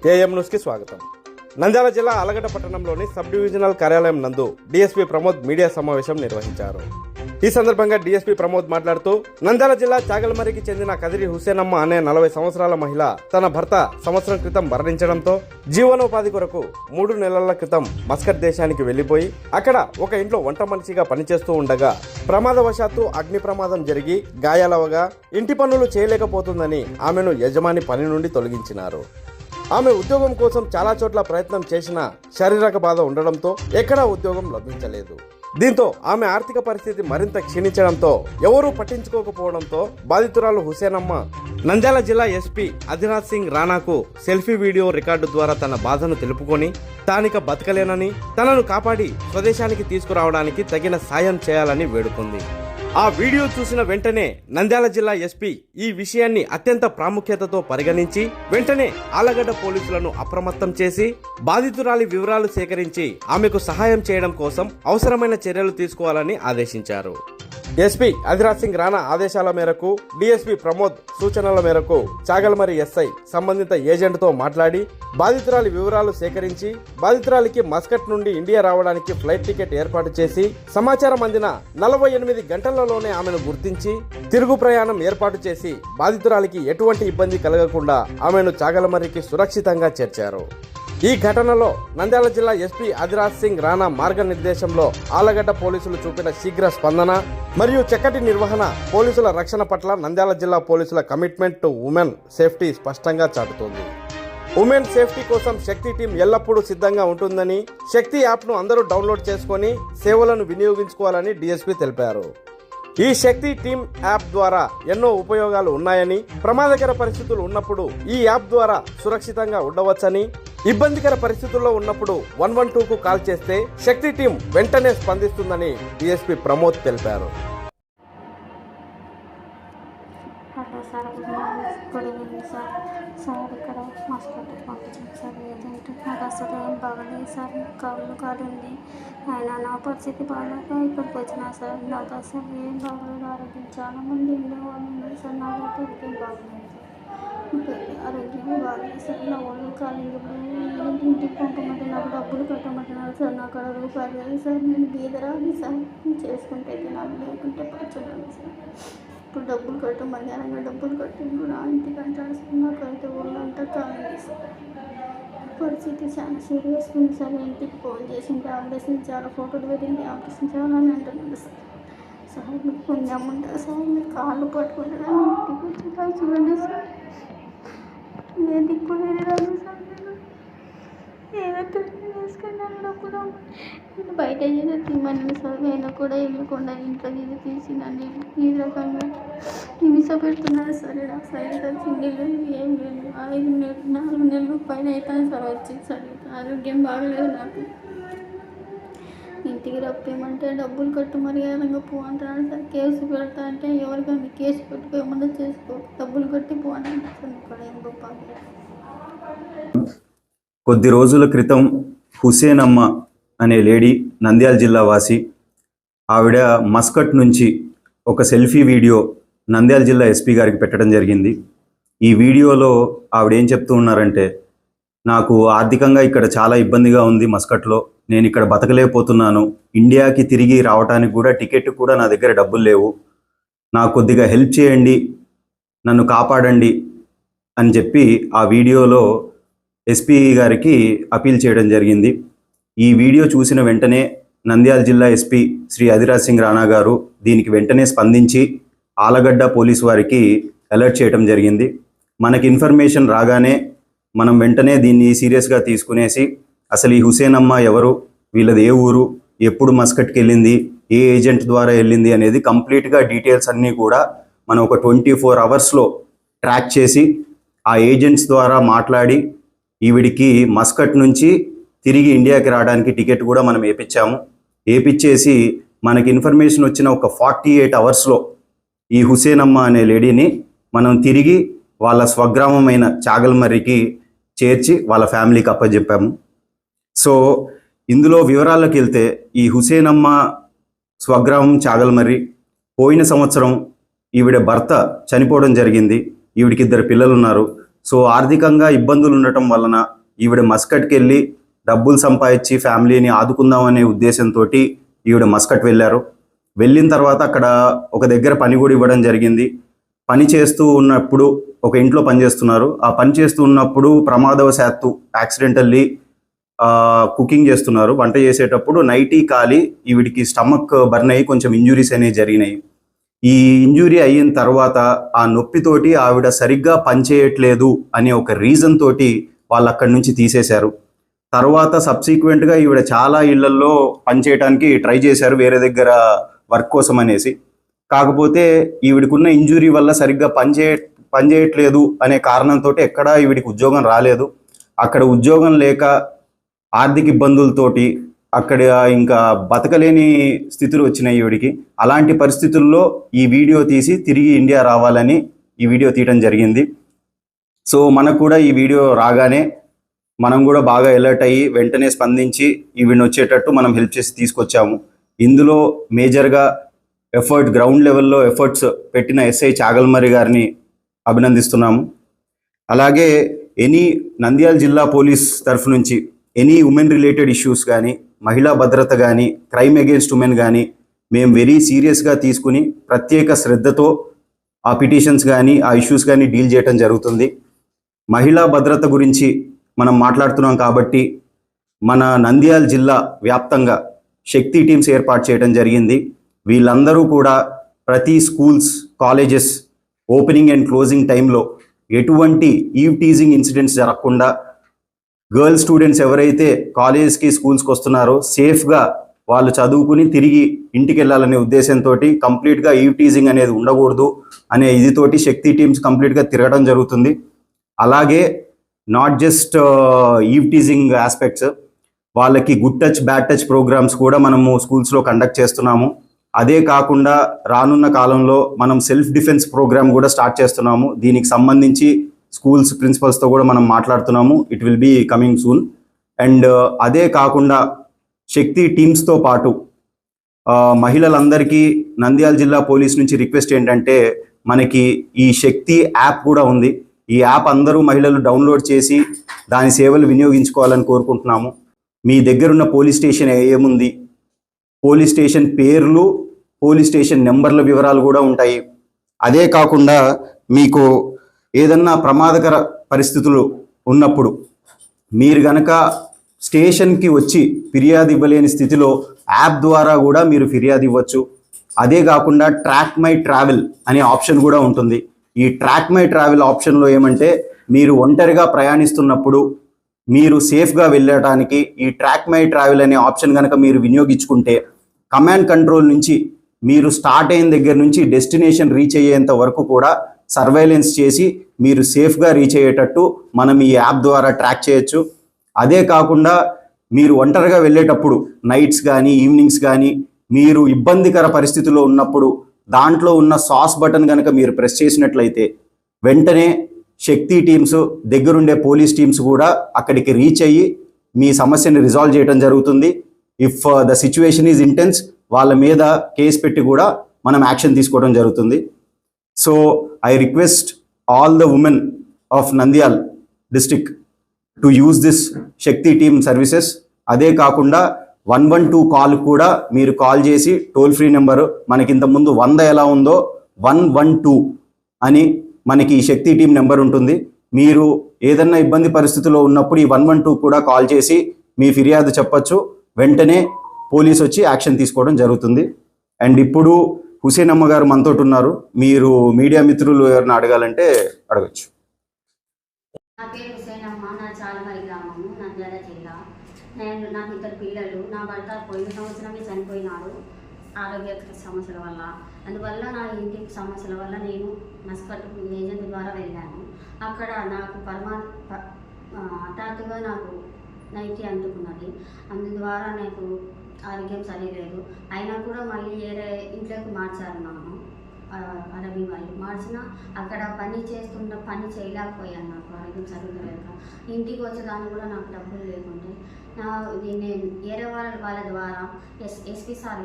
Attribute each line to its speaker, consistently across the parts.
Speaker 1: AM న్యూస్కి స్వాగతం. నంద్యాల జిల్లా ఆలగడ్డ పట్టణంలోని సబ్ డివిజనల్ కార్యాలయం నందు డీఎస్పీ ప్రమోద్ మీడియా సమావేశం నిర్వహించారు. ఈ సందర్భంగా డీఎస్పీ ప్రమోద్ మాట్లాడుతూ, నంద్యాల జిల్లా చాగల్మరికి చెందిన కదిరి హుసేనమ్మ అనే 40 సంవత్సరాల మహిళ తన భర్త సంవత్సరం క్రితం మరణించడంతో జీవనోపాధి కొరకు 3 నెలల క్రితం మస్కట్ దేశానికి వెళ్లిపోయి అక్కడ ఒక ఇంట్లో వంట మనిషిగా పనిచేస్తూ ఉండగా ప్రమాదవశాత్తు అగ్ని ప్రమాదం జరిగి గాయాలవగా ఇంటి పనులు చేయలేకపోతుందని ఆమెను యజమాని పని నుండి తొలగించినారు. ఆమె ఉద్యోగం కోసం చాలా చోట్ల ప్రయత్నం చేసినా శారీరక బాధ ఉండడంతో ఎక్కడా ఉద్యోగం లభించలేదు. దీంతో ఆమె ఆర్థిక పరిస్థితి మరింత క్షీణించడంతో ఎవరూ పట్టించుకోకపోవడంతో బాధితురాలు హుసేనమ్మ నంద్యాల జిల్లా ఎస్పీ అధినాథ్ సింగ్ రాణాకు సెల్ఫీ వీడియో రికార్డు ద్వారా తన బాధను తెలుపుకొని తానిక బతకలేనని తనను కాపాడి స్వదేశానికి తీసుకురావడానికి తగిన సాయం చేయాలని వేడుకుంది. ఆ వీడియో చూసిన వెంటనే నంద్యాల జిల్లా ఎస్పీ ఈ విషయాన్ని అత్యంత ప్రాముఖ్యతతో పరిగణించి వెంటనే ఆలగడ్డ పోలీసులను అప్రమత్తం చేసి బాధితురాలి వివరాలు సేకరించి ఆమెకు సహాయం చేయడం కోసం అవసరమైన చర్యలు తీసుకోవాలని ఆదేశించారు. ఎస్పీ అధిరాజ్ సింగ్ రాణా ఆదేశాల మేరకు డీఎస్పీ ప్రమోద్ సూచనల మేరకు చాగల్మరి ఎస్ఐ సంబంధిత ఏజెంట్తో మాట్లాడి బాధితురాలి వివరాలు సేకరించి బాధితురాలికి మస్కట్ నుండి ఇండియా రావడానికి ఫ్లైట్ టికెట్ ఏర్పాటు చేసి సమాచారం అందిన 48 గంటలలోనే ఆమెను గుర్తించి తిరుగు ప్రయాణం ఏర్పాటు చేసి బాధితురాలికి ఎటువంటి ఇబ్బంది కలగకుండా ఆమెను చాగల్మరికి సురక్షితంగా చేర్చారు. ఈ ఘటనలో నంద్యాల జిల్లా ఎస్పీ అధిరాజ్ సింగ్ రాణా మార్గనిర్దేశంలో ఆలగడ్డ పోలీసులు చూపిన శీఘ్ర స్పందన మరియు చక్కటి నిర్వహణ పోలీసుల రక్షణ పట్ల నంద్యాల జిల్లా పోలీసుల కమిట్మెంట్ టు ఉమెన్ సేఫ్టీ స్పష్టంగా చాటుతోంది. ఉమెన్ సేఫ్టీ కోసం శక్తి టీం ఎల్లప్పుడూ సిద్ధంగా ఉంటుందని, శక్తి యాప్ను అందరూ డౌన్లోడ్ చేసుకొని సేవలను వినియోగించుకోవాలని డీఎస్పీ తెలిపారు. ఈ శక్తి టీమ్ యాప్ ద్వారా ఎన్నో ఉపయోగాలు ఉన్నాయని, ప్రమాదకర పరిస్థితులు ఉన్నప్పుడు ఈ యాప్ ద్వారా సురక్షితంగా ఉండవచ్చని, ఇబ్బందికర పరిస్థితుల్లో ఉన్నప్పుడు 112కు కాల్ చేస్తే శక్తి టీం వెంటనే స్పందిస్తుందని డీఎస్పీ ప్రమోద్ తెలిపారు.
Speaker 2: సార్ ఇక్కడ హాస్పిటల్ పంపించాను సార్. ఏజెంట్ నాకు అసలు ఏం బాగలేదు సార్. కాలు ఉంది. ఆయన నా పరిస్థితి బాగాలేక ఇక్కడికి వచ్చినా సార్. నాకు అసలు ఏం బాగలేదు. ఆరోగ్యం చాలా మంది ఉండేవాళ్ళు ఉన్నారు సార్. నాకు ఆరోగ్యం బాగలేదు సార్. ఆరోగ్యమే బాగలేదు సార్. నా ఒళ్ళు కాలేజీలో ఇంటికి పంపమంటే నాకు డబ్బులు కట్టమంటున్నారు సార్. నాకు అక్కడ రూపాయలు లేదు సార్. నేను బీదరాని సార్. చేసుకుంటే నాకు లేకుంటే పచ్చడాను సార్. ఇప్పుడు డబ్బులు కట్టమని ఆయన డబ్బులు కట్టిండు నా ఇంటికి అంటాడు సార్. నాకైతే ఒళ్ళంతా కాలేదు సార్. పరిస్థితి చాలా సీరియస్ ఉంది సార్. ఇంటికి ఫోన్ చేసింటే ఆపరేషన్ చాలా ఫోటోలు పెట్టింది ఆపరేషన్ చేయాలని అంటున్నాడు సార్. సార్ మీకు పుణ్యం ఉంటుంది సార్. మీరు కాళ్ళు పట్టుకుంటారా ఇంటికి వచ్చి చూడండి సార్. ఏ దిక్కు లేదు రాదు సార్. ఏదైతే వేసుకున్నాను డబ్బులు నేను బయట ఏదో తిమ్మని సార్. అయినా కూడా వెళ్ళకుండా ఇంట్లో ఇది తీసి నన్ను ఈ రకంగా హింస పెడుతున్నాడు సార్. నాకు సరిగ్గా సింగిల్ ఏం లేదు. 5 నెలలు 4 నెలలు పైన అవుతాను సార్ వచ్చి సార్. ఆరోగ్యం బాగలేదు నాకు. ఇంటికి రప్పేయమంటే డబ్బులు కట్టు మర్యాదంగా పో అంటున్నాడు సార్. కేసు పెడతా అంటే ఎవరికైనా కేసు పెట్టుకోమన్నా చేసుకో, డబ్బులు కట్టి పో అని సార్. ఇక్కడ ఏం గొప్ప
Speaker 3: కొద్ది రోజుల క్రితం హుసేనమ్మ అనే లేడీ నంద్యాల జిల్లా వాసి ఆవిడ మస్కట్ నుంచి ఒక సెల్ఫీ వీడియో నంద్యాల జిల్లా ఎస్పీ గారికి పెట్టడం జరిగింది. ఈ వీడియోలో ఆవిడ ఏం చెప్తూ ఉన్నారంటే, నాకు ఆర్థికంగా ఇక్కడ చాలా ఇబ్బందిగా ఉంది మస్కట్లో, నేను ఇక్కడ బతకలేకపోతున్నాను, ఇండియాకి తిరిగి రావడానికి కూడా టికెట్ కూడా నా దగ్గర డబ్బులు లేవు, నాకు కొద్దిగా హెల్ప్ చేయండి, నన్ను కాపాడండి అని చెప్పి ఆ వీడియోలో ఎస్పీ గారికి అపీల్ చేయడం జరిగింది. ఈ వీడియో చూసిన వెంటనే నంద్యాల జిల్లా ఎస్పీ శ్రీ అధిరాజ్ సింగ్ రాణా గారు దీనికి వెంటనే స్పందించి ఆలగడ్డ పోలీసు వారికి అలర్ట్ చేయడం జరిగింది. మనకి ఇన్ఫర్మేషన్ రాగానే మనం వెంటనే దీన్ని సీరియస్గా తీసుకునేసి అసలు ఈ హుసేనమ్మ ఎవరు, వీళ్ళది ఏ ఊరు, ఎప్పుడు మస్కట్కి వెళ్ళింది, ఏ ఏజెంట్ ద్వారా వెళ్ళింది అనేది కంప్లీట్గా డీటెయిల్స్ అన్నీ కూడా మనం ఒక 24 అవర్స్లో ట్రాక్ చేసి ఆ ఏజెంట్స్ ద్వారా మాట్లాడి ఈవిడికి మస్కట్ నుంచి తిరిగి ఇండియాకి రావడానికి టికెట్ కూడా మనం ఏపిచ్చేసి మనకి ఇన్ఫర్మేషన్ వచ్చిన ఒక 48 అవర్స్లో ఈ హుసేనమ్మ అనే లేడీని మనం తిరిగి వాళ్ళ స్వగ్రామమైన చాగల్మర్రికి చేర్చి వాళ్ళ ఫ్యామిలీకి అప్పచెప్పాము. సో ఇందులో వివరాల్లోకి వెళ్తే ఈ హుసేనమ్మ స్వగ్రామం చాగల్మర్రి. పోయిన సంవత్సరం ఈవిడ భర్త చనిపోవడం జరిగింది. ఈవిడికి 2 పిల్లలు ఉన్నారు. సో ఆర్థికంగా ఇబ్బందులు ఉండటం వలన ఈవిడ మస్కట్కి వెళ్ళి డబ్బులు సంపాదించి ఫ్యామిలీని ఆదుకుందామనే ఉద్దేశంతో ఈవిడ మస్కట్ వెళ్ళారు. వెళ్ళిన తర్వాత అక్కడ ఒక దగ్గర పని కూడా ఇవ్వడం జరిగింది. పని చేస్తూ ఉన్నప్పుడు ఒక ఇంట్లో పని చేస్తున్నారు. ఆ పని చేస్తూ ఉన్నప్పుడు ప్రమాదవశాత్తు యాక్సిడెంటల్లీ కుకింగ్ చేస్తున్నారు. వంట చేసేటప్పుడు నైటీ కాలి ఈవిడికి స్టమక్ బర్న్ అయ్యి కొంచెం ఇంజురీస్ అనేవి జరిగినాయి. ఈ ఇంజురీ అయిన తర్వాత ఆ నొప్పితోటి ఆవిడ సరిగ్గా పనిచేయట్లేదు అనే ఒక రీజన్ తోటి వాళ్ళు అక్కడి నుంచి తీసేశారు. తర్వాత సబ్సిక్వెంట్గా ఈవిడ చాలా ఇళ్లల్లో పనిచేయడానికి ట్రై చేశారు వేరే దగ్గర వర్క్ కోసం అనేసి. కాకపోతే ఈవిడికున్న ఇంజురీ వల్ల సరిగ్గా పనిచేయట్లేదు అనే కారణంతో ఎక్కడా ఈవిడికి ఉద్యోగం రాలేదు. అక్కడ ఉద్యోగం లేక ఆర్థిక ఇబ్బందులతోటి అక్కడ ఇంకా బతకలేని స్థితులు వచ్చినాయి ఈవిడికి. అలాంటి పరిస్థితుల్లో ఈ వీడియో తీసి తిరిగి ఇండియా రావాలని ఈ వీడియో తీయడం జరిగింది. సో మనకు కూడా ఈ వీడియో రాగానే మనం కూడా బాగా అలర్ట్ అయ్యి వెంటనే స్పందించి ఈవిని వచ్చేటట్టు మనం హెల్ప్ చేసి తీసుకొచ్చాము. ఇందులో మేజర్గా గ్రౌండ్ లెవెల్లో ఎఫర్ట్స్ పెట్టిన ఎస్ఐ చాగల్మరి గారిని అభినందిస్తున్నాము. అలాగే నంద్యాల జిల్లా పోలీస్ తరఫు నుంచి ఉమెన్ రిలేటెడ్ ఇష్యూస్ కానీ, మహిళా భద్రత కానీ, క్రైమ్ అగేన్స్ట్ ఉమెన్ కానీ మేము వెరీ సీరియస్గా తీసుకుని ప్రత్యేక శ్రద్ధతో ఆ పిటిషన్స్ కానీ ఆ ఇష్యూస్ కానీ డీల్ చేయడం జరుగుతుంది. మహిళా భద్రత గురించి మనం మాట్లాడుతున్నాం కాబట్టి మన నంద్యాల జిల్లా వ్యాప్తంగా శక్తి టీమ్స్ ఏర్పాటు చేయడం జరిగింది. వీళ్ళందరూ కూడా ప్రతి schools, colleges opening and closing టైంలో ఎటువంటి ఈవ్ టీజింగ్ ఇన్సిడెంట్స్ జరగకుండా గర్ల్ స్టూడెంట్స్ ఎవరైతే కాలేజ్కి స్కూల్స్కి వస్తున్నారో సేఫ్గా వాళ్ళు చదువుకుని తిరిగి ఇంటికి వెళ్ళాలనే ఉద్దేశంతో కంప్లీట్గా ఈవ్ టీజింగ్ అనేది ఉండకూడదు అనే ఇదితోటి శక్తి టీమ్స్ కంప్లీట్గా తిరగడం జరుగుతుంది. అలాగే not just eve teasing aspects, వాళ్ళకి good touch bad touch programmes కూడా మనము స్కూల్స్లో కండక్ట్ చేస్తున్నాము. అదే కాకుండా రానున్న కాలంలో మనం సెల్ఫ్ డిఫెన్స్ ప్రోగ్రామ్ కూడా స్టార్ట్ చేస్తున్నాము. దీనికి సంబంధించి స్కూల్స్ ప్రిన్సిపల్స్తో కూడా మనం మాట్లాడుతున్నాము. It will be coming soon. And అదే కాకుండా శక్తి టీమ్స్తో పాటు మహిళలందరికీ నంద్యాల జిల్లా పోలీస్ నుంచి రిక్వెస్ట్ ఏంటంటే మనకి ఈ శక్తి యాప్ కూడా ఉంది. ఈ యాప్ అందరూ మహిళలు డౌన్లోడ్ చేసి దాని సేవలు వినియోగించుకోవాలని కోరుకుంటున్నాము. మీ దగ్గరున్న పోలీస్ స్టేషన్ ఏముంది, పోలీస్ స్టేషన్ పేర్లు, పోలీస్ స్టేషన్ నెంబర్ల వివరాలు కూడా ఉంటాయి. అదే కాకుండా మీకు ఏదన్నా ప్రమాదకర పరిస్థితులు ఉన్నప్పుడు మీరు గనక స్టేషన్కి వచ్చి ఫిర్యాదు ఇవ్వలేని స్థితిలో యాప్ ద్వారా కూడా మీరు ఫిర్యాదు ఇవ్వచ్చు. అదే కాకుండా ట్రాక్ మై ట్రావెల్ అనే ఆప్షన్ కూడా ఉంటుంది. ఈ ట్రాక్ మై ట్రావెల్ ఆప్షన్లో ఏమంటే మీరు ఒంటరిగా ప్రయాణిస్తున్నప్పుడు మీరు సేఫ్గా వెళ్ళడానికి ఈ ట్రాక్ మై ట్రావెల్ అనే ఆప్షన్ కనుక మీరు వినియోగించుకుంటే కమాండ్ కంట్రోల్ నుంచి మీరు స్టార్ట్ అయిన దగ్గర నుంచి డెస్టినేషన్ రీచ్ అయ్యేంత వరకు కూడా సర్వైలెన్స్ చేసి మీరు సేఫ్గా రీచ్ అయ్యేటట్టు మనం ఈ యాప్ ద్వారా ట్రాక్ చేయొచ్చు. అదే కాకుండా మీరు ఒంటరిగా వెళ్ళేటప్పుడు నైట్స్ కానీ ఈవినింగ్స్ కానీ మీరు ఇబ్బందికర పరిస్థితుల్లో ఉన్నప్పుడు దాంట్లో ఉన్న సాస్ బటన్ కనుక మీరు ప్రెస్ చేసినట్లయితే వెంటనే శక్తి టీమ్స్, దగ్గరుండే పోలీస్ టీమ్స్ కూడా అక్కడికి రీచ్ అయ్యి మీ సమస్యని రిజాల్వ్ చేయడం జరుగుతుంది. If the situation is intense వాళ్ళ మీద కేసు పెట్టి కూడా మనం యాక్షన్ తీసుకోవడం జరుగుతుంది. So I request all the women of Nandyal district to use this Shakti team services. అదే కాకుండా 112 కాల్ కూడా మీరు కాల్ చేసి టోల్ ఫ్రీ నెంబరు మనకి ఇంతకుముందు 100 ఎలా ఉందో 112 అని మనకి ఈ శక్తి టీం నెంబర్ ఉంటుంది. మీరు ఏదన్నా ఇబ్బంది పరిస్థితుల్లో ఉన్నప్పుడు ఈ 112 కూడా కాల్ చేసి మీ ఫిర్యాదు చెప్పచ్చు. వెంటనే పోలీస్ వచ్చి యాక్షన్ తీసుకోవడం జరుగుతుంది. అండ్ ఇప్పుడు హుసేన్ అమ్మ గారు మనతో ఉన్నారు. మీరు మీడియా మిత్రులు ఎవరిని అడగాలంటే అడగచ్చు.
Speaker 2: నా పేరు హుసేన్ అమ్మ, నా చాగల్మరి గ్రామము, నంద్యాల జిల్లా. నాకు 2 పిల్లలు. నా భర్త పోయిన సంవత్సరమే చనిపోయినాడు ఆరోగ్య సమస్యల వల్ల. అందువల్ల నా ఇంటికి సమస్యల వల్ల నేను మస్కట్ ఏజెంట్ ద్వారా వెళ్ళాను. అక్కడ నాకు హఠాత్తుగా నాకు నైట్ అంటుకున్నది. అందుద్వారా నాకు ఆరోగ్యం సరిలేదు. అయినా కూడా మళ్ళీ వేరే ఇంట్లోకి మార్చారు నన్ను. అరబీ వాళ్ళు మార్చిన అక్కడ పని చేయలేకపోయాను. నాకు ఆరోగ్యం సరిగ్గా లేక ఇంటికి వచ్చేదాన్ని కూడా నాకు డబ్బులు లేకుంటే నేను వేరే వాళ్ళ ద్వారా ఎస్పీ సార్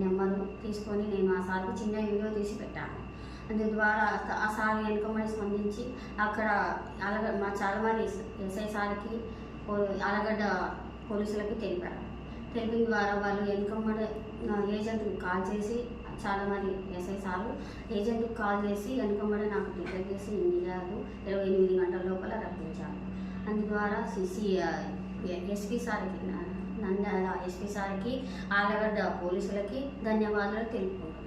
Speaker 2: నెంబరు తీసుకొని నేను ఆ సార్కి చిన్న వీడియో తీసి పెట్టాను. అందు ద్వారా ఆ సార్ వెనుకమని స్పందించి అక్కడ మా చాలామంది ఎస్ఐ సార్కి ఆలగడ్డ పోలీసులకి తెలిపారు. తెలిపిన ద్వారా వాళ్ళు వెనుకమ్మడి ఏజెంట్కి కాల్ చేసి చాలామంది ఎస్ఐ సార్లు ఏజెంట్కి కాల్ చేసి వెనుకమ్మడి నాకు టికెట్ చేసి ఇండియాకు 28 గంటల లోపల రప్పించారు. అందు ద్వారా ఎస్పీ సార్కి నంద్యాల ఎస్పీ సార్కి ఆలగడ్డ పోలీసులకి ధన్యవాదాలు తెలుపుకుంటున్నాను.